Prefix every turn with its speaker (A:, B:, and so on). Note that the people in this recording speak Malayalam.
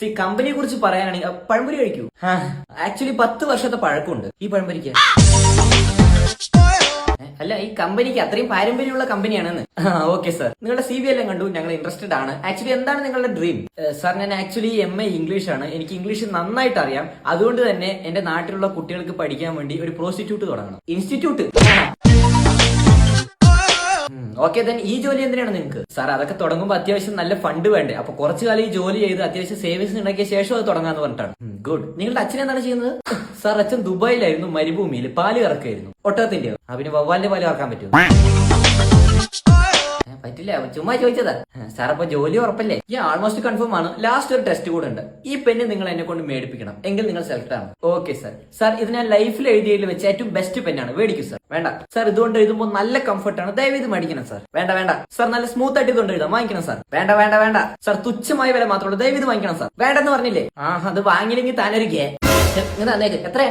A: ഈ കമ്പനിയെ കുറിച്ച് പറയുകയാണെങ്കിൽ പഴംപൊരി കഴിക്കൂ. ആക്ച്വലി 10 വർഷത്തെ പഴക്കമുണ്ട് ഈ പഴംപൊരിക്ക്. അല്ല, ഈ കമ്പനിക്ക് അത്രയും പാരമ്പര്യമുള്ള കമ്പനിയാണെന്ന്. ഓക്കെ സാർ, നിങ്ങളുടെ CV എല്ലാം കണ്ടു, ഞങ്ങൾ ഇൻട്രസ്റ്റഡ് ആണ്. ആക്ച്വലി എന്താണ് നിങ്ങളുടെ ഡ്രീം? സാർ, ഞാൻ ആക്ച്വലി MA ഇംഗ്ലീഷ് ആണ്. എനിക്ക് ഇംഗ്ലീഷ് നന്നായിട്ട് അറിയാം. അതുകൊണ്ട് തന്നെ എന്റെ നാട്ടിലുള്ള കുട്ടികൾക്ക് പഠിക്കാൻ വേണ്ടി ഒരു പ്രോസ്റ്റിറ്റ്യൂട്ട് തുടങ്ങണം. ഇൻസ്റ്റിറ്റ്യൂട്ട്. ഓക്കെ, ദെൻ ഈ ജോലി എന്തിനാണ് നിങ്ങൾക്ക്? സാർ, അതൊക്കെ തുടങ്ങുമ്പോൾ അത്യാവശ്യം നല്ല ഫണ്ട് വേണ്ടേ? അപ്പൊ കുറച്ചു കാലം ഈ ജോലി ചെയ്ത് അത്യാവശ്യം സേവിങ്സ് ഉണ്ടാക്കിയ ശേഷം അത് തുടങ്ങാന്ന് പറഞ്ഞിട്ടാണ്. ഗുഡ്. നിങ്ങളുടെ അച്ഛൻ എന്താണ് ചെയ്യുന്നത്? സാർ, അച്ഛൻ ദുബായിലായിരുന്നു, മരുഭൂമിയിൽ പാല് കറക്കായിരുന്നു. ഒട്ടകത്തിന്റെ. പിന്നെ വവ്വാലിന്റെ പാല് കറക്കാൻ പറ്റുമോ? പറ്റില്ല, ചുമ്മാ ചോദിച്ചതാ. സാർ, അപ്പൊ ജോലി ഉറപ്പല്ലേ? ഈ ആൾമോസ്റ്റ് കൺഫേം ആണ്. ലാസ്റ്റ് ഒരു ടെസ്റ്റ് കൂടെ ഉണ്ട്. ഈ പെണ്ണ് നിങ്ങൾ എന്നെ കൊണ്ട് മേടിപ്പിക്കണം, എങ്കിൽ നിങ്ങൾ സെലക്ട് ആണ്. Okay sir. സാർ, ഇത് ഞാൻ ലൈഫിൽ എഴുതിയതിൽ വെച്ച് ഏറ്റവും ബെസ്റ്റ് പെന്നാണ്, മേടിക്കും സാർ. വേണ്ട സാർ, ഇതുകൊണ്ട് എഴുതുമ്പോൾ നല്ല കംഫർട്ടാണ്, ദയവ് ഇത് മേടിക്കണം സാർ. വേണ്ട വേണ്ട സാർ, നല്ല സ്മൂത്ത് ആയിട്ട് ഇതുകൊണ്ട് എഴുതാം, വാങ്ങിക്കണം സാർ. വേണ്ട വേണ്ട വേണ്ട സാർ, തുച്ഛമായ വില മാത്രമേ, ദയവ് ഇത് വാങ്ങിക്കണം സാർ. വേണ്ടെന്ന് പറഞ്ഞില്ലേ? അത് വാങ്ങിയില്ലെങ്കിൽ താനൊരു ഗേ. എത്ര?